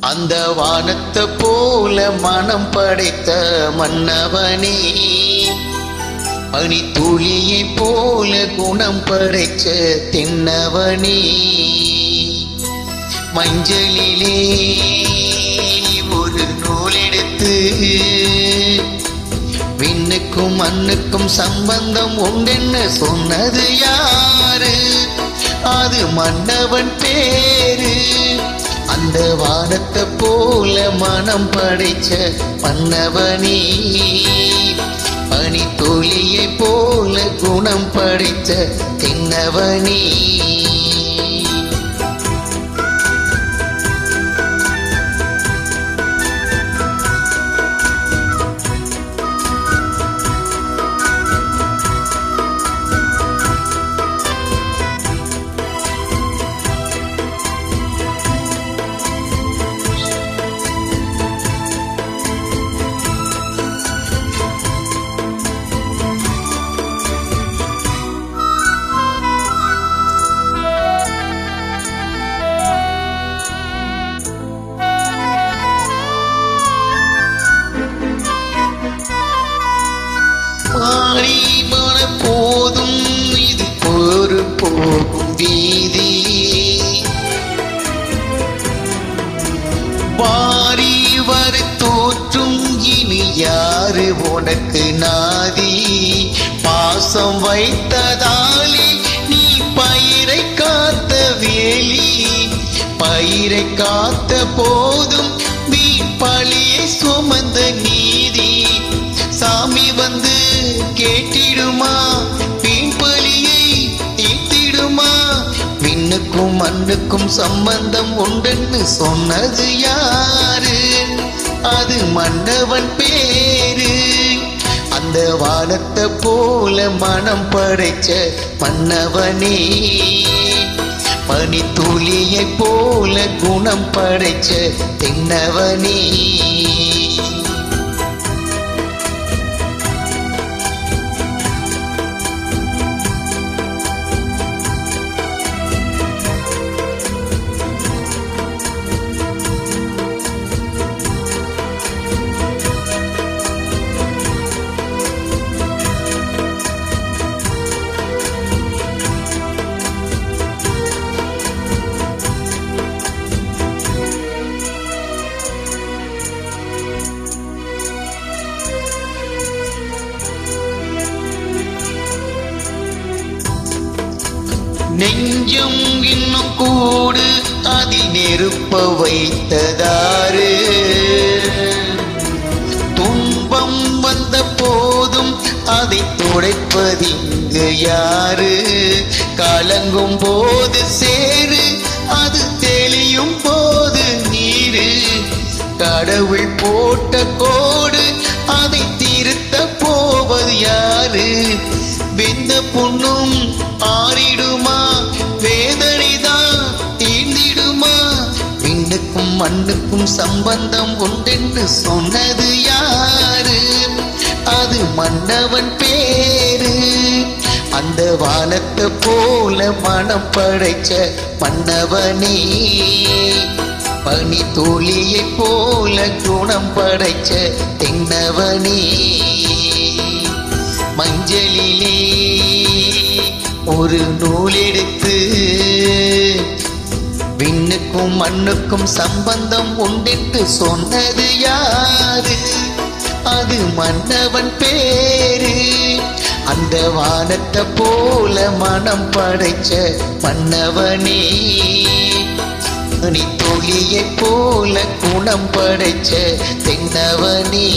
அந்த வானத்தை போல மனம் படைத்த மன்னவனே, பனி துளியை போல குணம் படைச்ச தென்னவனே, மஞ்சளிலே ஒரு நூல் எடுத்து விண்ணுக்கும் மண்ணுக்கும் சம்பந்தம் உண்டென்னு சொன்னது யாரு? அது மன்னவன் பேரு. அந்த வானத்தை போல மனம் படைச்ச மன்னவனே, பனி துளியை போல குணம் படைத்த தென்னவனே. போதும் இது ஒரு போகும் வீதி, பாரி வரை தோற்றும் இனி யாரு உனக்கு நாதி? பாசம் வைத்ததாலே நீ பயிரை காத்த வேலி, பயிரை காத்த போதும் நீ பழியை சுமந்த நீதி. சாமி வந்து கேட்டிடுமா, வீண் பலியை தீர்த்திடுமா? விண்ணுக்கும் மண்ணுக்கும் சம்பந்தம் உண்டென்னு சொன்னது யாரு? அது மன்னவன் பேரு. அந்த வானத்தை போல மனம் படைச்ச மன்னவனே, பனி துளியை போல குணம் படைச்ச தென்னவனே. நெஞ்சம் இன்னும் கூடு அதில் நெருப்ப வைத்ததாறு? துன்பம் வந்த போதும் அதை துடைப்பதிங்கு யாரு? கலங்கும் போது சேரு, அது தெளியும் போது நீரு. கடவுள் போட்ட கோடு அதை திருத்த போவது யாரு? வெந்த புண்ணும் ஆறிடுமா, வேதனைதான் தீர்ந்திடுமா? விண்ணுக்கும் மண்ணுக்கும் சம்பந்தம் உண்டென்று சொன்னது யாரு? அது மன்னவன் பேரு. அந்த வானத்தை போல மனம் படைச்ச மன்னவனே, பனி துளியை போல குணம் படைச்ச தென்னவனே, மஞ்சளிலே ஒரு நூல் எடுத்து விண்ணுக்கும் மண்ணுக்கும் சம்பந்தம் உண்டென்று சொன்னது யாரு? அது மன்னவன் பேரு. அந்த வானத்தை போல மனம் படைச்ச மன்னவனே, பனி துளியை போல குணம் படைச்ச தென்னவனே.